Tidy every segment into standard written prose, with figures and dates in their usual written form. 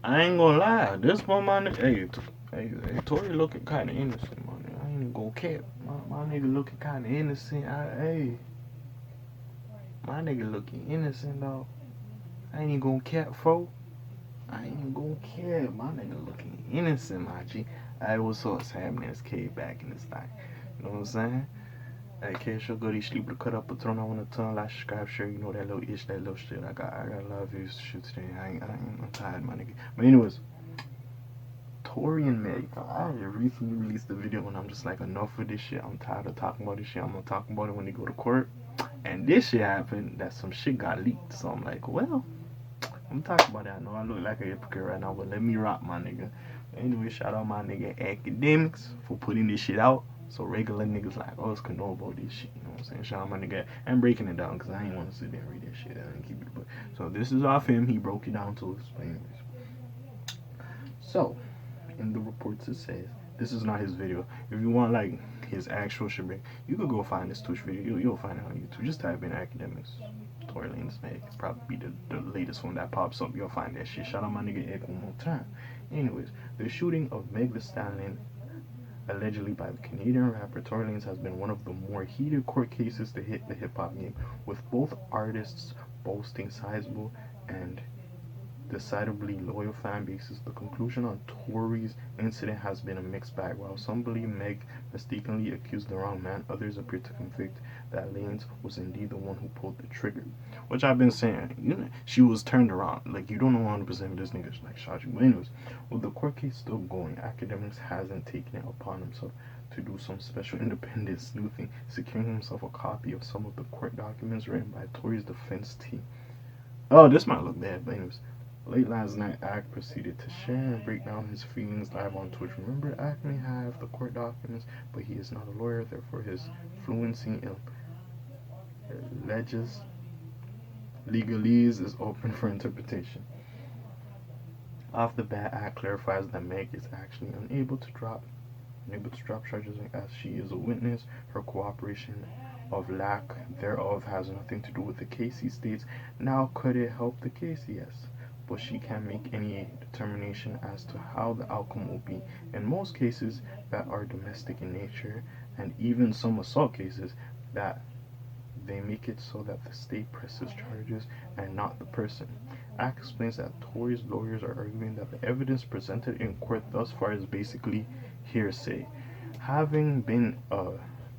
I ain't gonna lie. This one, my nigga. Hey, Tory looking kind of innocent, man. I ain't gonna care. My nigga looking kind of innocent. My nigga looking innocent, though. I ain't gonna cap, fo. I ain't gonna care. My nigga looking innocent, my G. Hey, what's up, Sam? It's K back in this thing. You know what I'm saying? Hey, K, so good. Sleep to cut up a turn on the tongue, like, subscribe, share. You know that little itch, that little shit. I got a lot of views to shoot today. I'm tired, my nigga. But anyways, Tory and Meg. I recently released a video and I'm just like, enough of this shit. I'm tired of talking about this shit. I'm gonna talk about it when they go to court. And this shit happened. That some shit got leaked. So I'm like, well, I'm talking about that. I know I look like a hypocrite right now, but let me rock, my nigga. Anyway, shout out my nigga Academics for putting this shit out. So regular niggas like us can know about this shit. You know what I'm saying? Shout out my nigga. I'm breaking it down because I ain't want to sit there and read that shit. I didn't keep it. But so this is off him. He broke it down to explain this. So in the reports it says this is not his video. If you want like his actual shebang, you could go find this Twitch video. You'll find it on YouTube. Just type in Academics. Tory Lanez Meg. Probably be the latest one that pops up. You'll find that shit. Shout out my nigga Egg one more time. Anyways, the shooting of Meg Thee Stallion allegedly by the Canadian rapper Tory Lanez has been one of the more heated court cases to hit the hip-hop game, with both artists boasting sizable and decidedly loyal fan bases. The conclusion on Tory's incident has been a mixed bag. While some believe Meg mistakenly accused the wrong man, others appear to convict that Lanez was indeed the one who pulled the trigger. Which I've been saying, she was turned around. Like, you don't know 100% if this nigga's like shot you. But anyways, with the court case still going, Academics hasn't taken it upon himself to do some special independent sleuthing, securing himself a copy of some of the court documents written by Tory's defense team. Oh, this might look bad, but anyways. Late last night, Ak proceeded to share and break down his feelings live on Twitch. Remember, Ak may have the court documents, but he is not a lawyer, therefore his fluency in legalese is open for interpretation. Off the bat, Ak clarifies that Meg is actually unable to drop charges as she is a witness. Her cooperation of lack thereof has nothing to do with the case, he states. Now, could it help the case? Yes. But she can't make any determination as to how the outcome will be. In most cases that are domestic in nature, and even some assault cases, that they make it so that the state presses charges and not the person. Ak explains that Tory's lawyers are arguing that the evidence presented in court thus far is basically hearsay, having been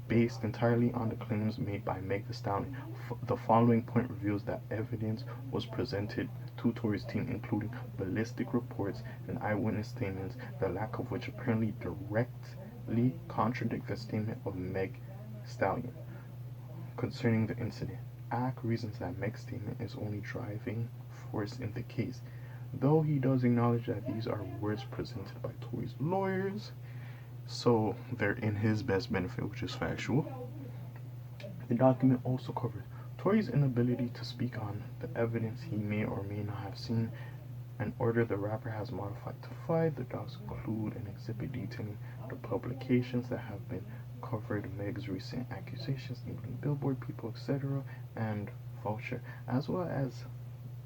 based entirely on the claims made by Meg Thee Stallion. The following point reveals that evidence was presented to Tory's team, including ballistic reports and eyewitness statements, the lack of which apparently directly contradict the statement of Meg Stallion concerning the incident. Ak reasons that Meg's statement is only driving force in the case, though he does acknowledge that these are words presented by Tory's lawyers, so they're in his best benefit, which is factual. The document also covers Tory's inability to speak on the evidence he may or may not have seen, an order the rapper has modified to fight. The docs include an exhibit detailing the publications that have been covered Meg's recent accusations, including Billboard, People, etc., and Vulture, as well as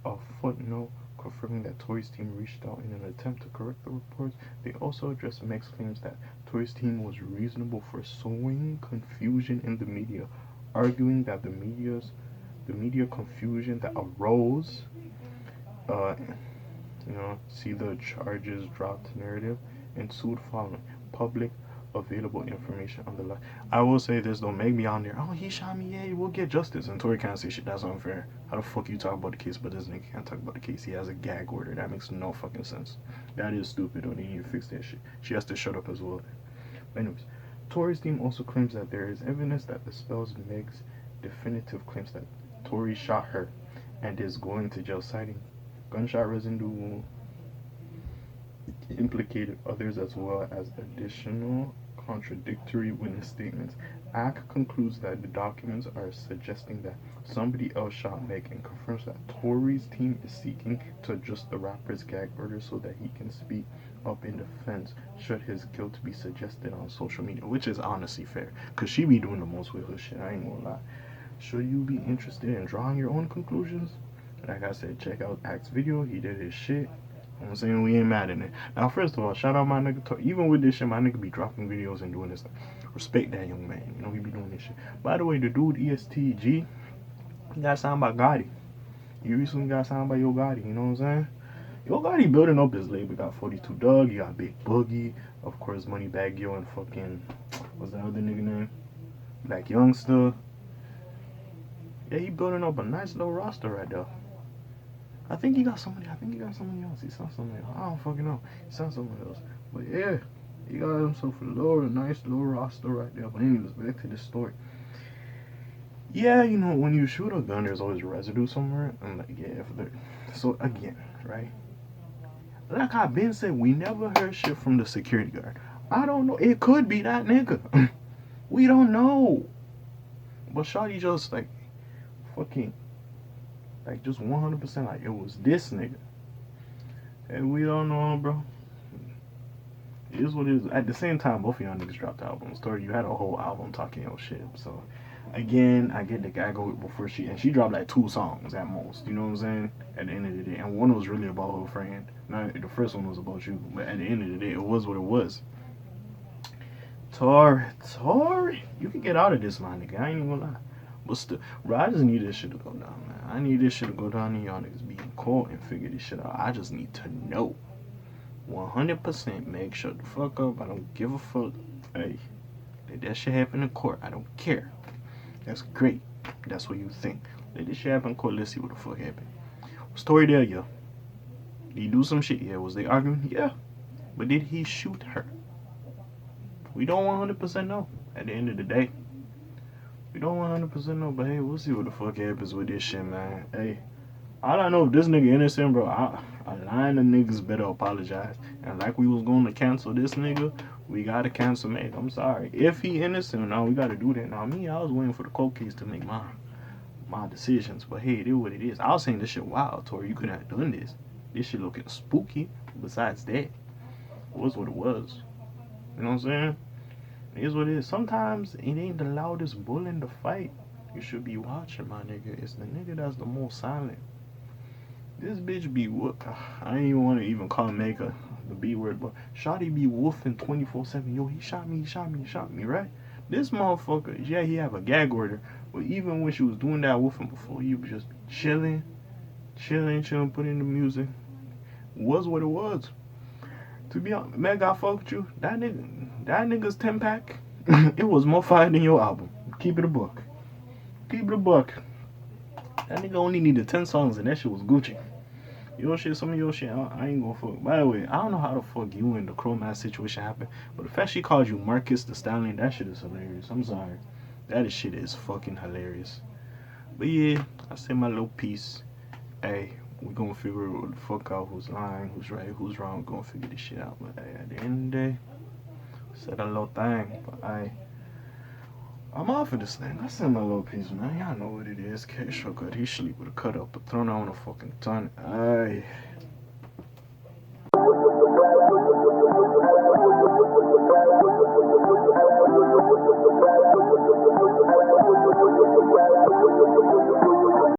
a footnote confirming that Tory's team reached out in an attempt to correct the reports. They also addressed Meg's claims that Tory's team was reasonable for sowing confusion in the media, arguing that the media confusion that arose, see the charges dropped narrative, ensued following public available information on the line. I will say this though, Meg be on there, oh, he shot me, yeah, we'll get justice, and Tory can't say shit. That's unfair. How the fuck you talk about the case, but this nigga can't talk about the case? He has a gag order. That makes no fucking sense. That is stupid, though. They need to fix that shit. She has to shut up as well. But anyways, Tory's team also claims that there is evidence that dispels Meg's definitive claims that Tory shot her and is going to jail, citing gunshot residue implicated others as well as additional contradictory witness statements. Ak concludes that the documents are suggesting that somebody else shot Meg and confirms that Tory's team is seeking to adjust the rapper's gag order so that he can speak up in defense should his guilt be suggested on social media, which is honestly fair, because she be doing the most with her shit, I ain't gonna lie. Should you be interested in drawing your own conclusions, like I said, check out Ak's video. He did his shit. I'm saying we ain't mad at it. Now, first of all, shout out my nigga. Even with this shit, my nigga be dropping videos and doing this. Respect that young man. You know, he be doing this shit. By the way, the dude ESTG, he got signed by Gotti. He recently got signed by Yo Gotti. You know what I'm saying? Yo Gotti building up his label. Got 42 Dugg. You got Big Boogie. Of course, Moneybagg Yo and fucking, what's that other nigga name? Black Youngster. Yeah, he building up a nice little roster right there. I think he got somebody else. He saw somebody else. I don't fucking know. He saw somebody else. But yeah, he got himself a nice little roster right there. But anyways, back to the story. Yeah, you know, when you shoot a gun, there's always residue somewhere. I'm like, yeah, so again, right? Like I've been saying, we never heard shit from the security guard. I don't know. It could be that nigga. We don't know. But shawty just like fucking like just 100% like it was this nigga. And we don't know, bro. It is what it is. At the same time, both of y'all niggas dropped albums. Story, you had a whole album talking your shit. So again, I get the guy go before she dropped like 2 songs at most. You know what I'm saying? At the end of the day, and one was really about her friend. Not the first one was about you, but at the end of the day, it was what it was. Tory, you can get out of this, my nigga. I ain't even gonna lie. But still, bro, I just need this shit to go down, man. I need this shit to go down and y'all niggas be in court and figure this shit out. I just need to know. 100% make sure the fuck up. I don't give a fuck. Hey, let that shit happen in court. I don't care. That's great. That's what you think. Let this shit happen in court. Let's see what the fuck happened. Was Tory there? Yeah. Did he do some shit? Yeah. Was they arguing? Yeah. But did he shoot her? We don't 100% know. At the end of the day, we don't 100% know. But hey, we'll see what the fuck happens with this shit, man. Hey, all I know, if this nigga innocent, bro, a line of niggas better apologize. And like we was going to cancel this nigga, we got to cancel Meg. I'm sorry. If he innocent, now we got to do that. Now, me, I was waiting for the court case to make my decisions. But hey, it is what it is. I was saying this shit wild, Tory. You couldn't have done this. This shit looking spooky. Besides that, it was what it was. You know what I'm saying? It is what it is. Sometimes it ain't the loudest bull in the fight you should be watching, my nigga. It's the nigga that's the most silent. This bitch be I ain't even want to even call Mega the B word, but Shotty be woofing 24/7. Yo, he shot me, right? This motherfucker, yeah, he have a gag order, but even when she was doing that woofing before, you just chilling, putting the music. Was what it was. To be honest, Meg, I fuck with you. That nigga's 10-pack, it was more fire than your album. Keep it a buck. That nigga only needed 10 songs and that shit was Gucci. Your shit, some of your shit, I ain't gonna fuck. By the way, I don't know how the fuck you and the Chromass situation happened, but the fact she called you Marcus the Stallion, that shit is hilarious. I'm sorry. That shit is fucking hilarious. But yeah, I say my little piece. Hey, we gonna figure what the fuck out who's lying, who's right, who's wrong. We're gonna figure this shit out. But hey, at the end of the day, said a little thing. But I'm off of this thing. I said my little piece, man. Y'all know what it is. Cash Shortcut. He sleep with a cut up, but thrown on a fucking ton.